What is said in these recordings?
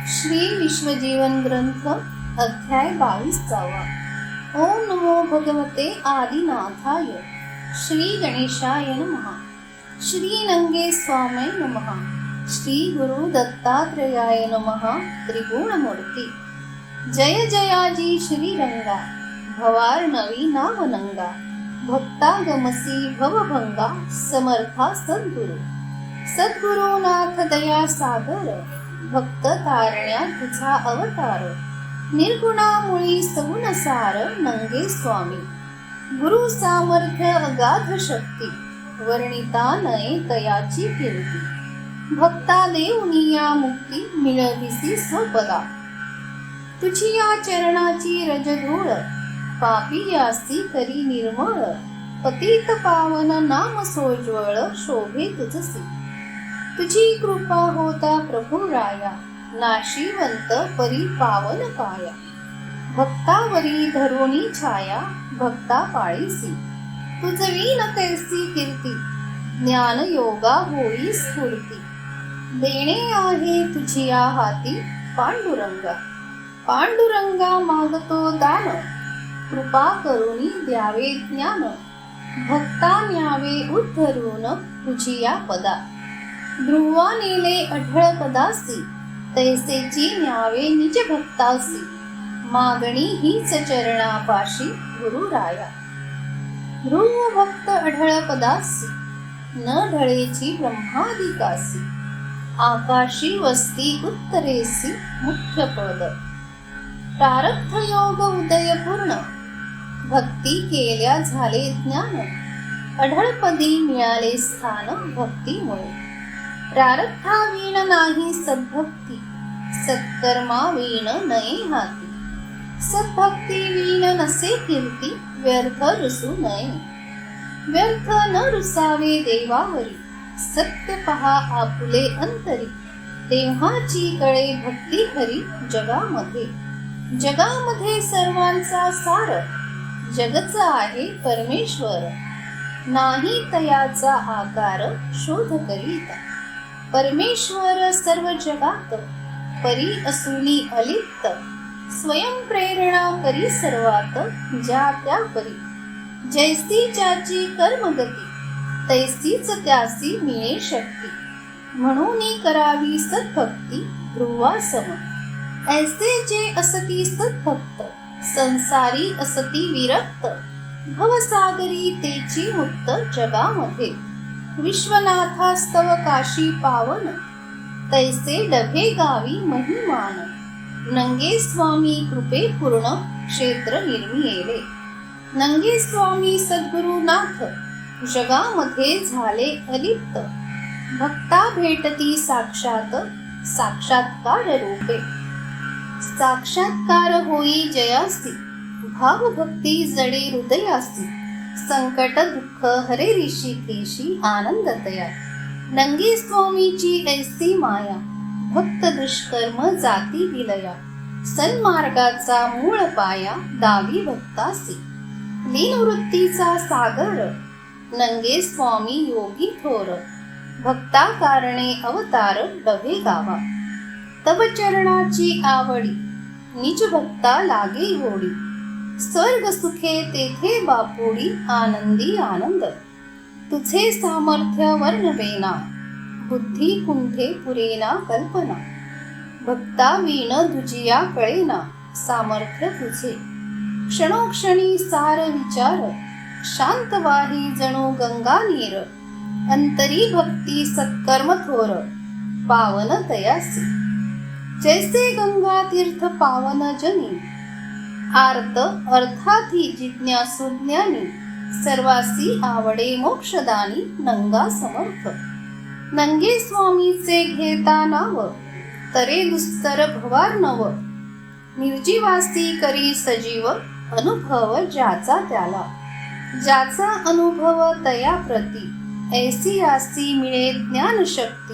श्री विश्वजीवन ग्रंथ अध्याय 22. ओम नमो भगवते आदिनाथाय. श्री गणेशाय नमः. श्री नंगे स्वामी नमः. श्री गुरु दत्तात्रेयाय नमः. त्रिगुणमूर्ती. जय जयाजी श्रीरंगा, भवार्णवी नावनंगा, भक्तागमसी भवभंगा, समर्था सद्गुरु. सद्गुरुनाथ दया सागर, भक्त तारण्या तुझा अवतार. निर्गुणामुळी सगुण सार, नंगे स्वामी. गुरु सामर्थ्य अगाध शक्ती, वर्णिता नये तयाची कीर्ती. भक्ता देऊनिया मुक्ती, मिळविसी स्वपदा. तुझी या चरणाची रजधूळ, पापी यासी करी निर्मळ. पतित पावन नाम सोज्वळ, शोभे तुझसी. तुझी कृपा होता प्रभु राया, नाशिवंत परी पावन काया. भक्तावरी धरुणी छाया, भक्ता पाळीसी. तुझवी न कैसी कीर्ती, ज्ञान योगा होई स्फूर्ती. देणे आहे तुझिया हाती, पांडुरंगा. पांडुरंगा मागतो दान, कृपा करुणी द्यावे ज्ञान. भक्ता न्यावे उद्धरून, तुझिया पदा. ध्रुवा नेले अढळ पदासी, तैसेची न्यावे निज भक्तासी. मागणी हीच चरणापाशी, गुरुराया. ध्रुव भक्त अढळ पदासी, न ढळेची ब्रह्मादिकासी. आकाशी वस्ती उत्तरेसी, मुख्य पद. प्रारब्ध योग उदय पूर्ण, भक्ती केल्या झाले ज्ञान. अढळपदी मिळाले स्थान, भक्तीमुळे. प्रारब्धावीण नाही सद्भक्ती, सत्कर्मा वीण नये हाती. सद्भक्ती वीण नसे कीर्ती, व्यर्थ रुसू नये. व्यर्थ न रुसावे देवावरी, सत्य पहा आपुले अंतरी. तेव्हाची कळे भक्ती खरी, जगामध्ये. जगामध्ये सर्वांचा सार, जगच आहे परमेश्वर. नाही तयाचा आकार, शोध करीता. परमेश्वर सर्व जगात, परी असुनी अलिप्त. स्वयं प्रेरणा करी सर्वात, ज्या त्या परी. जैसी ज्याची कर्मगती, तैसीच त्यासी मिळे शक्ती. म्हणून करावी सद्भक्ती, ध्रुवासम. ऐसे जे असती सद्भक्त, संसारी असती विरक्त. भवसागरी तेची मुक्त, जगामध्ये. विश्वनाथास्तव काशी पावन, तैसे डभे गावी महिमान. नंगे स्वामी कृपे पूर्ण, क्षेत्र निर्मियेले. नंगे स्वामी सद्गुरुनाथ, जगामध्ये झाले अलिप्त. भक्ता भेटती साक्षात, साक्षात्कार रूपे. साक्षात्कार होई जयासी, भावभक्ती जडे हृदयासी. संकट दुःख हरे ऋषिकेशी, आनंद तया. नंगे स्वामीची ऐसी माया, भक्त दुष्कर्म जाती विलया. सन्मार्गाचा मूळ पाया, दावी भक्तासी. लीनवृत्तीचा सागर, नंगे स्वामी योगी थोर. भक्ता कारणे अवतार, डवे गावा. तव चरणाची आवडी, निज भक्ता लागे गोडी. स्वर्ग सुखे तेथे बापुडी, आनंदी आनंद. तुझे सामर्थ्य वर्णवेना, बुद्धी कुंठे पुरेना कल्पना. भक्ता वीण दुजिया कळेना, सामर्थ्य तुझे. क्षणोक्षणी सार विचार, शांत वाही जणू गंगा नीर. अंतरी भक्ती सत्कर्म थोर, पावन तयासी. जैसे गंगा तीर्थ पावन जनी, आर्त अर्थाती जिज्ञासु ज्ञानी. सर्वासी आवडे मोक्षदानी, नंगा समर्थ. नंगे स्वामीचे घेता नाव, तरे दुस्तर भवार्णव. निर्जीवासी करी सजीव, अनुभव ज्याचा त्याला. ज्याचा अनुभव तया प्रती, ऐसी आसी मिळे ज्ञानशक्ती.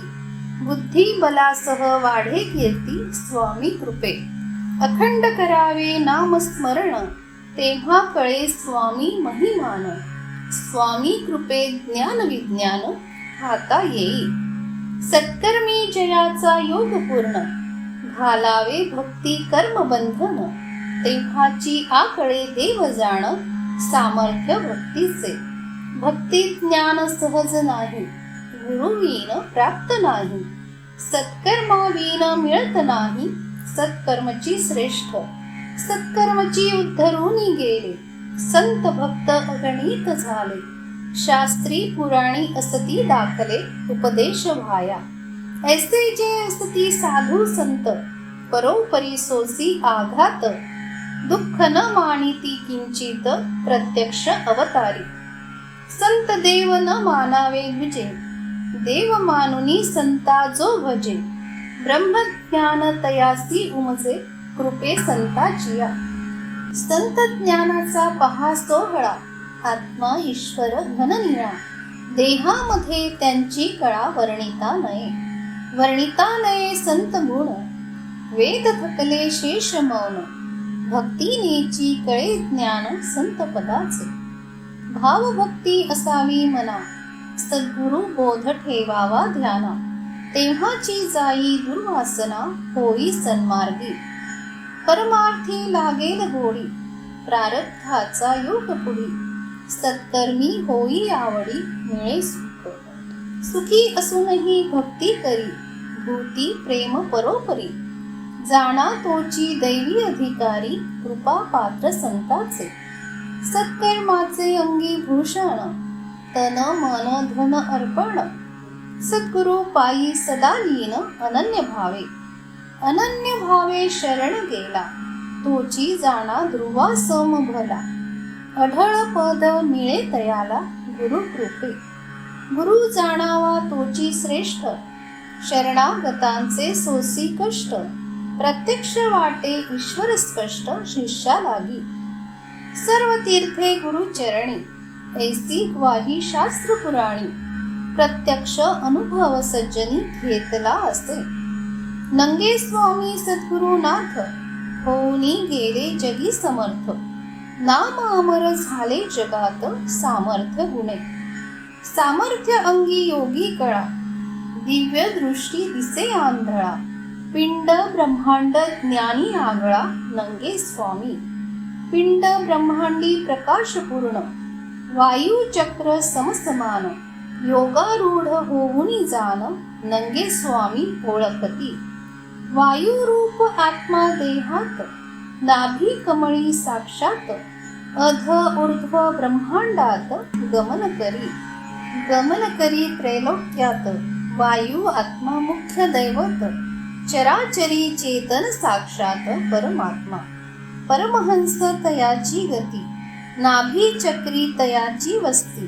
बुद्धी बलासह वाढे कीर्ती, स्वामी कृपे. अखंड करावे नामस्मरण, तेव्हा कळे स्वामी महिमान. स्वामी कृपे ज्ञान विज्ञान, हाता येई. सत्कर्मी जयाचा योग पूर्ण, घालावे भक्ती कर्म बंधन, तेव्हाची आकळे देव जाण, सामर्थ्य भक्तीचे. भक्ती ज्ञान सहज नाही, गुरुविन प्राप्त नाही. सत्कर्माविन मिळत नाही, सत्कर्मची श्रेष्ठ. सत्कर्मची उद्धरूनी गेले, संत भक्त अगणित झाले. शास्त्री पुराणी असती दाखले, उपदेश व्हाया. ऐसे जे असती साधू संत, परोपरी सोसी आघात. दुःख न मानिती किंचित, प्रत्यक्ष अवतारी. संत देव न मानावे द्विजे, देव मानुनी संता जो भजे. ब्रह्मज्ञान तयासी उमजे, कृपे संताचिया. संत ज्ञानाचा पहा सोहळा, आत्मा ईश्वर घननिळा. देहामध्ये त्यांची कळा वर्णिता नये. वर्णिता नये संत गुण, वेद थकले शेष मौन. भक्तिनेची कळे ज्ञान संत पदाचे. भावभक्ती असावी मना, सद्गुरु बोध ठेवावा ध्याना. तेव्हाची जाई दुर्वासना, होई सन्मार्गी. परमार्थी लागेल गोडी, प्रारब्धाचा योग पुढी. सत्कर्मी होई आवडी, मिळे सुख. सुखी असूनही भक्ती करी, भूती प्रेम परोपरी. जाणा तोची दैवी अधिकारी, कृपा पात्र संताचे. सत्कर्माचे अंगी भूषण, तन मन धन अर्पण. सद्गुरु पायी सदा लीन, अनन्य भावे. अनन्य भावे शरण गेला, तोची जाणा ध्रुवा सम भला. अढळ पद मिळे तयाला, गुरु कृपे. गुरु जाणावा तोची श्रेष्ठ, शरणागतांचे सोसी कष्ट. प्रत्यक्ष वाटे ईश्वर स्पष्ट, शिष्या लागी. सर्व तीर्थे गुरु चरणी, ऐसी ग्वाही शास्त्र पुराणी. प्रत्यक्ष अनुभव सज्जनी, घेतला असे. नंगे स्वामी सद्गुरुनाथ, होऊनी गेले जगी समर्थ. नाम अमर झाले जगात, सामर्थ्य गुणे. सामर्थ्य अंगी योगी कळा, दिव्य दृष्टी दिसे आंधळा. पिंड ब्रह्मांड ज्ञानी आगळा, नंगे स्वामी. पिंड ब्रह्मांडी प्रकाश पूर्ण, वायू चक्र समसमान. योगारूढ होऊनी जाण, नंगे स्वामी ओळखती. वायू रूप आत्मा देहात, नाभी कमळी साक्षात. अध ऊर्ध्व ब्रह्मांडात, गमन करी. गमन करी त्रैलोक्यात, वायू आत्मा मुख्य दैवत. चराचरी चेतन साक्षात परमात्मा. परमहंस तयाची गती, नाभी चक्री तयाची वस्ती.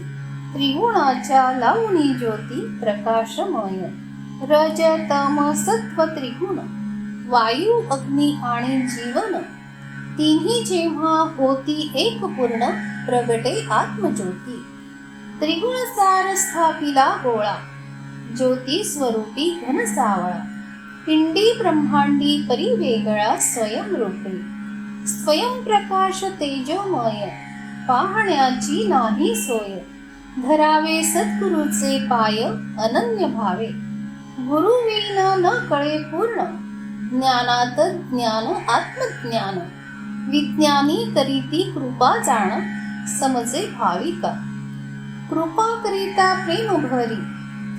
त्रिगुणाच्या लावणी ज्योती, प्रकाशमय. रज तम सत्व त्रिगुण, वायू अग्नी आणि जीवन. तिन्ही जेव्हा होती एक पूर्ण, प्रगटे आत्मज्योती. त्रिगुणसार स्थापिला गोळा, ज्योती स्वरूपी घन सावळा. पिंडी ब्रह्मांडी परिवेगळा, स्वयंरूपी. स्वयंप्रकाश तेजोमय, पाहण्याची नाही सोय. धरावे सद्गुरूचे पाय, अनन्य भावे. गुरुविन न कळे पूर्ण, ज्ञानात ज्ञान आत्मज्ञान. विज्ञानी करीती कृपा जाण, समजे भाविका. कृपा करिता प्रेम भरी,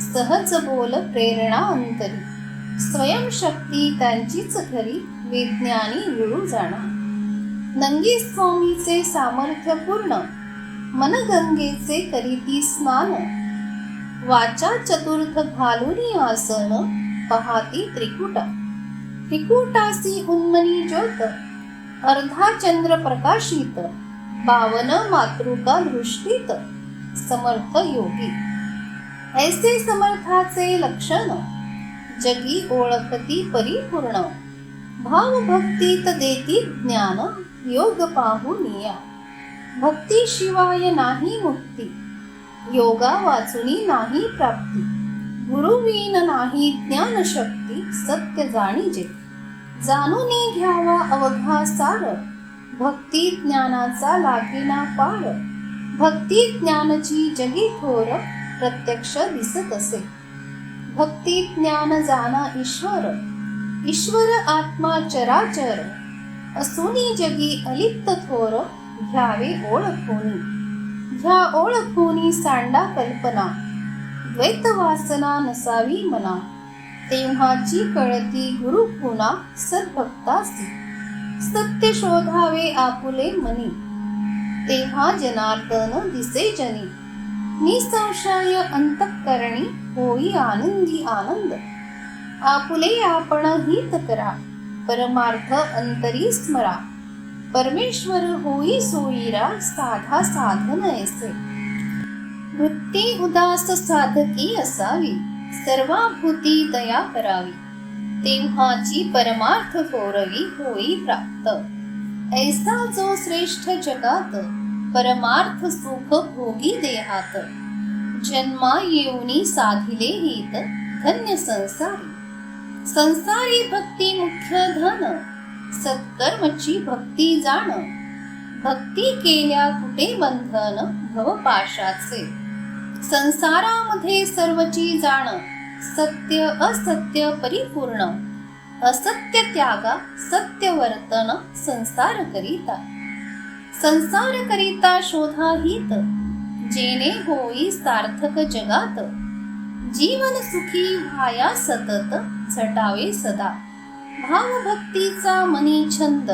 सहज बोल प्रेरणा अंतरी. स्वयंशक्ती त्यांचीच खरी, विज्ञानी गुरु जाणा. नंगी स्वामीचे सामर्थ्य पूर्ण, मनगंगेचे करीती स्नान. वाचा चतुर्थ घालुनी आसन, पहाती त्रिकुटा. त्रिकुटासी उन्मनी ज्योत, अर्धा चंद्र प्रकाशित. 52 मातृका दृष्टीत, समर्थ योगी. ऐसे समर्थाचे लक्षण, जगी ओळखती परिपूर्ण. भावभक्तीत देती ज्ञान, योग पाहुनिया. भक्तीशिवाय नाही मुक्ती, योगा वाचुनी नाही प्राप्ती. गुरुविन नाही ज्ञानशक्ती, सत्य जाणीजे. जाणूनी घ्यावा अवघा सार, भक्ती ज्ञानाचा लागेना पार. भक्ती ज्ञानची जगी थोर, प्रत्यक्ष दिसत असे. भक्ती ज्ञान जाना ईश्वर, ईश्वर आत्मा चराचर असुनी जगी अलिप्त थोर घ्यावे ओळखोनी. ह्या ओळखोनी सांडा कल्पना द्वैत वासना नसावी मना. तेव्हाची कळती गुरु पुन्हा सद्भक्तासी सत्य शोधावे आपुले मनी. तेव्हा जनार्दन दिसे जनी निसंशय अंतःकरणी होई आनंदी आनंद. आपुले आपण हित करा परमार्थ अंतरी स्मरा. परमेश्वर होई सोयीरा साधा साधन ऐसे. वृत्ती उदास साधकी असावी सर्वाभूती दया करावी. तेव्हाची परमार्थ थोरवी होई प्राप्त. ऐसा जो श्रेष्ठ जगात परमार्थ सुख भोगी देहात. जन्मा येऊनी साधिले हित धन्य संसारी. संसारी भक्ती मुख्य धन सत्कर्मची भक्ती जाण. भक्ती केल्या कुठे बंधन भवपाशाचे. संसारामध्ये सर्वची जाण सत्य असत्य परिपूर्ण. असत्य त्यागा सत्य वर्तन संसार करिता. संसार करिता शोधा हित जेणे होई सार्थक जगात. जीवन सुखी व्हाया सतत झटावे सदा. भावभक्तीचा मनी छंद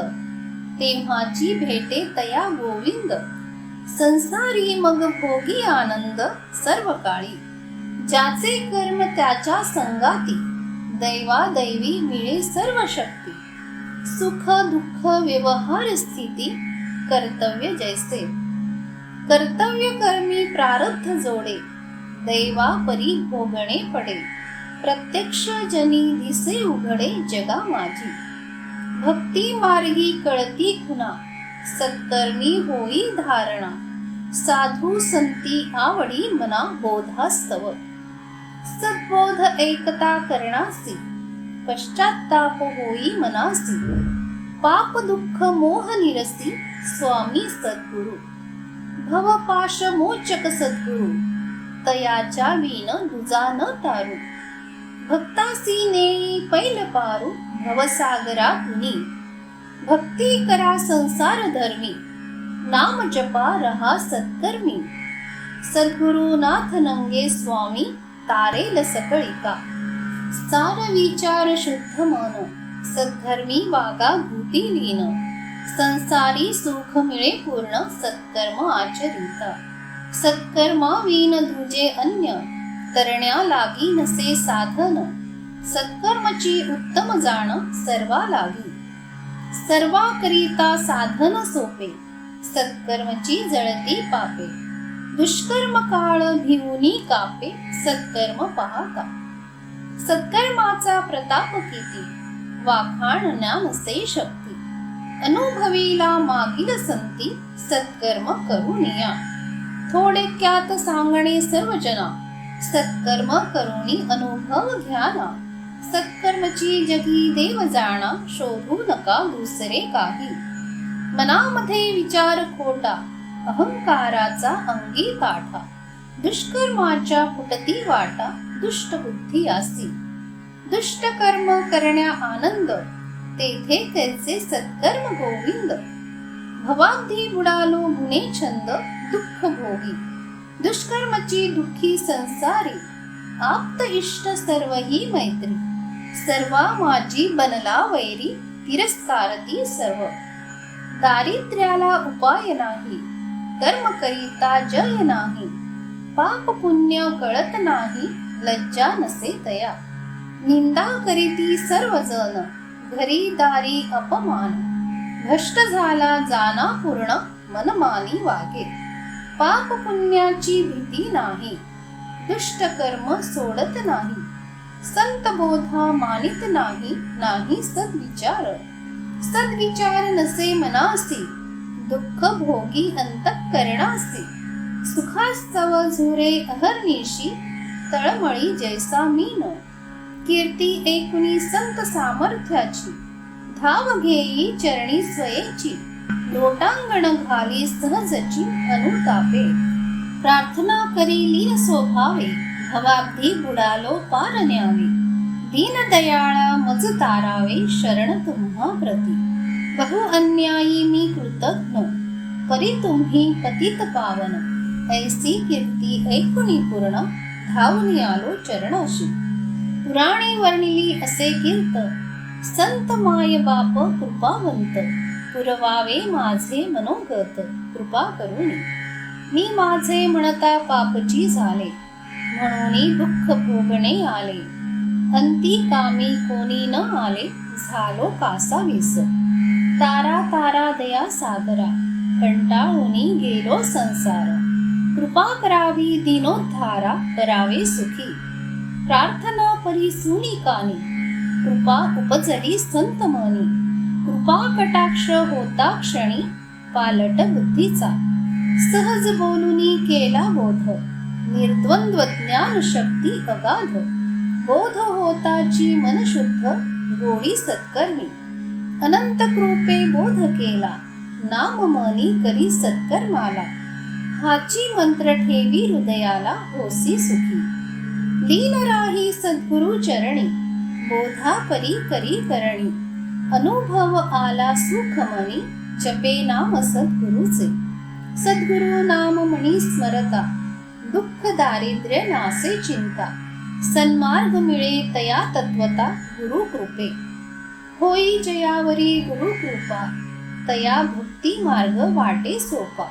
तेव्हाची भेटे तया गोविंद. संसारी मग भोगी आनंद सर्व काळी. ज्याचे कर्म त्याच्या संगाती दैवादैवी मिळे सर्व शक्ती. सुख दुःख व्यवहार स्थिती कर्तव्य जैसे. कर्तव्य कर्मी प्रारब्ध जोडे दैवा परी भोगणे पडे. प्रत्यक्ष जनी दिसे उघडे जगा माझी. भक्ती मार्गी कळती खुना सत्कर्मी होई धारणा. साधू संती आवडी मना बोधास्तव. सद्बोध ऐकता करणासी पश्चात्ताप होई मनासी. पाप दुःख मोह निरसी स्वामी सद्गुरु. भवपाश मोचक सद्गुरु तयाच्या विण दुजा न तारू. भक्तासी नेई पैल पारू भवसागरा तुनी. भक्ती करा संसार धर्मी नाम जपा रहा सत्कर्मी. सद्गुरुनाथ नंगे स्वामी तारेल सकळिका. सार विचार शुद्ध मन सद्धर्मी वागा भूती लीन. संसारी सुख मिळे पूर्ण सत्कर्म आचरिता. सत्कर्मा विन दुजे अन्य करण्या लागी नसे साधन. सत्कर्मची उत्तम जाण सर्वा लागी. सर्वा करिता साधन सोपे सत्कर्मची जळती पापे. दुष्कर्म काळ भिवूनी कापे सत्कर्म पाहता. सत्कर्माचा प्रताप किती वाखाण नसे शक्ती. अनुभवीला मागील संती सत्कर्म करुनिया. थोडक्यात सांगणे सर्वजना सत्कर्म करुणी अनुभव घ्याना. सत्कर्मची जगी देव जाणा शोधू नका दुसरे काही. मनामध्ये विचार खोटा अहंकाराचा अंगी काठा. दुष्कर्माच्या फुटती वाटा दुष्ट बुद्धी आसी. दुष्ट कर्म करण्या आनंद तेथे कैसे सत्कर्म गोविंद. भवाब्धी बुडालो गुणे छंद दुःख भोगी. दुष्कर्मची दुःखी संसारी आप्त इष्ट सर्वही मैत्री. सर्वा माझी बनला वैरी तिरस्कारती सर्व. दारिद्र्याला उपाय नाही कर्म करिता जय नाही. पाप पुण्य कळत नाही लज्जा नसे तया. निंदा करीती सर्वजण घरी दारी अपमान. भ्रष्ट झाला जाना पूर्ण मनमानी वागे. पाप पुण्याची भीती नाही दुष्ट कर्म सोडत नाही. संत बोधा मानित नाही नाही सद्विचार. सद्विचार नसे मनासी दुःख भोगी अंतःकरणासी. सुखास्तव झुरे अहर्निशी तळमळी जैसा मीन. कीर्ती ऐकुनी संत सामर्थ्याची धाव घेई चरणी स्वयेची. लोटांगण घाली सहजची अनुतापे. प्रार्थना करी लीन स्वभावे भवाब्धी बुडालो पार न्यावे. दीनदयाळा मज तारावे शरण तुम्हा प्रती. बहु अन्यायी मी कृतज्ञ, परी तुम्ही पतित पावन. ऐसी कीर्ती ऐकुनी पूर्ण, धावून आलो चरणाशी. पुराणी वर्णिली असे कीर्त, संत माय बाप कृपावंत. पुरवावे माझे मनोगत, कृपा करुणी. मी माझे म्हणता पापची झाले, म्हणून दुःख भोगणे आले. अंती कामी कोणी न आले, झालो कासावीस. तारा तारा दया सागरा, कंटाळूनी गेलो संसार. कृपा करावी दीनोद्धारा, करावे सुखी. प्रार्थना परी सुनी कानी, कृपा उपजली संत मनी. कृपा कटाक्ष होता क्षणी, पालट बुद्धीचा. सहज बोलुनी केला बोध, निर्द्वंद्व ज्ञान शक्ती अगाध. बोध होताची मन शुद्ध, गोडी सत्कर्मी. अनंत कृपे बोध केला, नाम मनी करी सत्कर्माला. हाची मंत्र ठेवी हृदयाला, होसी सुखी. लीन राही सद्गुरु चरणी, बोधा परी करी करणी. अनुभव आला सुखमनी, जपे नाम सद्गुरुचे. सद्गुरु नाम मणी स्मरता, दुःख दारिद्र्य नासे चिंता. सन्मार्ग मिळे तया तत्वता, गुरु कृपे. होई जयावरी गुरु कृपा, तया भक्ती मार्ग वाटे सोपा.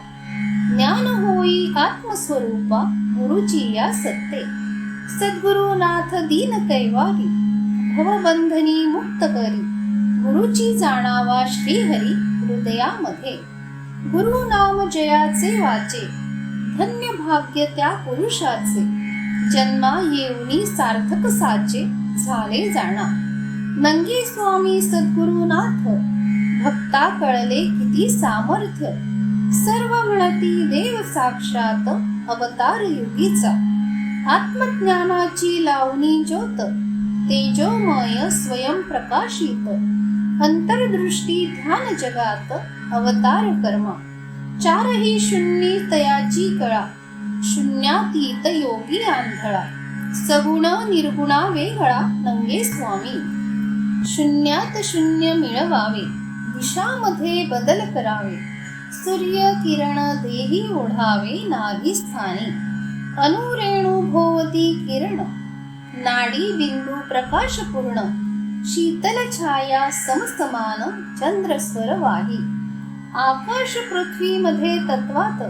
ज्ञान होई आत्मस्वरूपा, गुरुची या सत्ते. सद्गुरुनाथ दीन कैवारी, भवबंधनी मुक्त करी. गुरुची जाणावा श्रीहरी, हृदयामध्ये. गुरु नाम जयाचे वाचे, धन्य भाग्य त्या पुरुषाचे. जन्मा येऊनी सार्थक साचे, झाले जाणा. नंगे स्वामी सद्गुरुनाथ, भक्ता कळले किती सामर्थ्य. सर्व म्हणती देव साक्षात, अवतार युगीचा. आत्मज्ञानाची लावणी ज्योत, तेजोमय स्वयं प्रकाशित. अंतरदृष्टी ध्यान जगात, अवतार कर्मा. चारही शून्य तयाची कळा, शून्यातीत योगी आंधळा. सगुण निर्गुणा वेगळा, नंगे स्वामी. शून्यात शून्य मिळवावे, दिशामध्ये बदल करावे. सूर्य किरण देही ओढावे, नाभी स्थानी. अनुरेणू भोवती किरण, नाडी बिंदू प्रकाश पूर्ण. शीतल छाया समसमान, चंद्र स्वर वाही. आकाश पृथ्वी मध्ये तत्वात,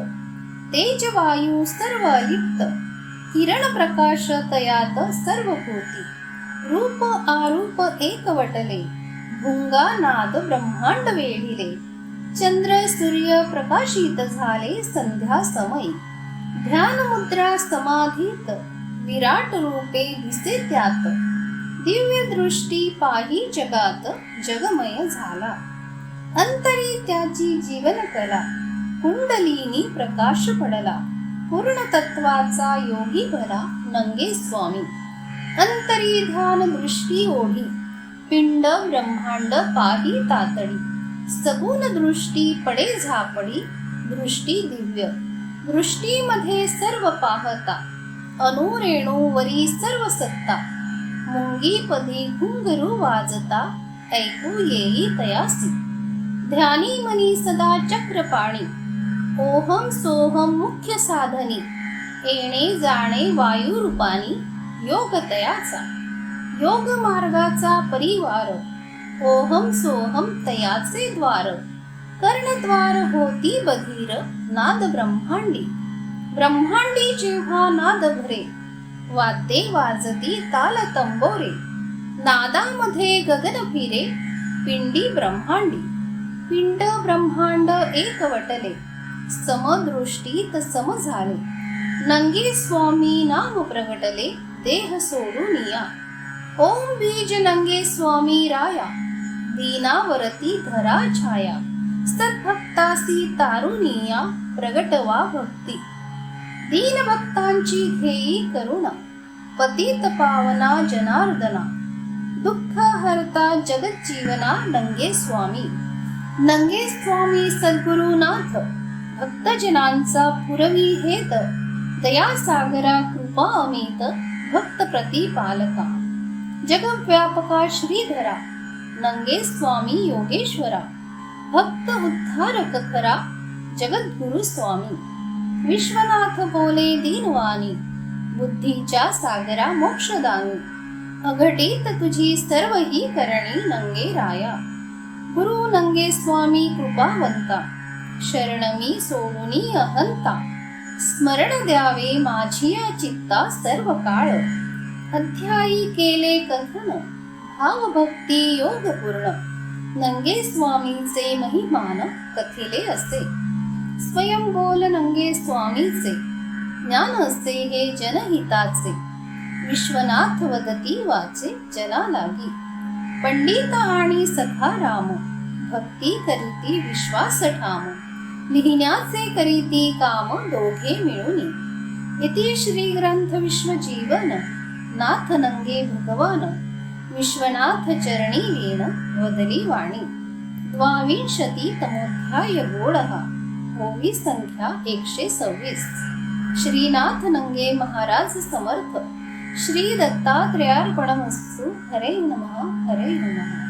तेज वायू सर्व अलिप्त. किरण प्रकाश तयात सर्व भूती. रूप आरूप एकवटले, भुंगा नाद ब्रह्मांड वेढिले. चंद्र सूर्य प्रकाशित झाले संध्या समयी. ध्यान मुद्रा समाधीत, विराट रूपे दिसे त्यात. दिव्य दृष्टी पाही जगात, जगमय झाला. अंतरी त्याची जीवन कला, कुंडलिनी प्रकाश पडला. पूर्ण तत्वाचा योगी भला, नंगे स्वामी. अंतरी ध्यान दृष्टी ओढी, पिंड ब्रह्मांड पाही तातडी. सगुण दृष्टी पडे झापडी, दृष्टी दिव्य. दृष्टीमध्ये सर्व पाहता, अनुरेणू वरी सर्व सत्ता. मुंगी पदी घुंगरू वाजता, ऐकू येई तयासी. ध्यानी मनी सदा चक्रपाणी, ओहम सोहम मुख्य साधनी. येणे जाणे वायू रूपानी, योग तयाचा. योग मार्गाचा परिवार, ओहम सोहम तयाचे द्वार. कर्णद्वार होती बधीर, नाद ब्रह्मांडी. ब्रह्मांडी जेव्हा नाद भरे, वाद्ये वाजती ताल तंबोरे. नादामध्ये गगन फिरे, पिंडी ब्रह्मांडी. पिंड ब्रह्मांड एकवटले, समदृष्टीत सम झाले. नंगे स्वामी नाम प्रगटले, देह सोडून या. ओम बीज नंगे स्वामी राया, दीनावरती धरा छाया. सद्भक्तासी तारुनिया, प्रगटवा भक्ती. दीन भक्तांची घेई करुणा, पतित पावना जनार्दना. दुःख हरता जगत जीवना, नंगे स्वामी. नंगे स्वामी सद्गुरुनाथ, भक्तजनांचा पुरवी हेत. दया सागरा कृपा अमित, भक्त प्रतिपालका. जगव्यापका श्रीधरा नंगे स्वामी योगेश्वरा भक्त उद्धारक खरा जगद्गुरु स्वामी विश्वनाथ बोले दीनवाणी बुद्धीच्या सागरा मोक्षदानी अघटित तुझी सर्व ही करणी नंगे राया गुरु नंगे स्वामी कृपावंता शरण मी सोडुनी अहंता स्मरण द्यावे माझिया चित्ता सर्व काळ अध्यायी केले कथन भाव भक्ती योग पूर्ण नंगे स्वामींचे महिमान कथिले असे स्वयं बोल नंगे स्वामीचे ज्ञान असे हे जनहिताचे विश्वनाथ वदती वाचे जना लागी पंडित आणि सखा राम भक्ती करीती विश्वास ठाम लिहिण्याचे करीती काम दोघे मिळून इति श्री ग्रंथ विश्वजीवन नाथ नंगे भगवान विश्वनाथ चरणी लीन वदली वाणी 22 तमोध्याय गोडहा ओवी संख्या 126 श्रीनाथ नंगे महाराज समर्थ श्री दत्तात्रेयार्पणमस्तु हरे नमः हरे नमः.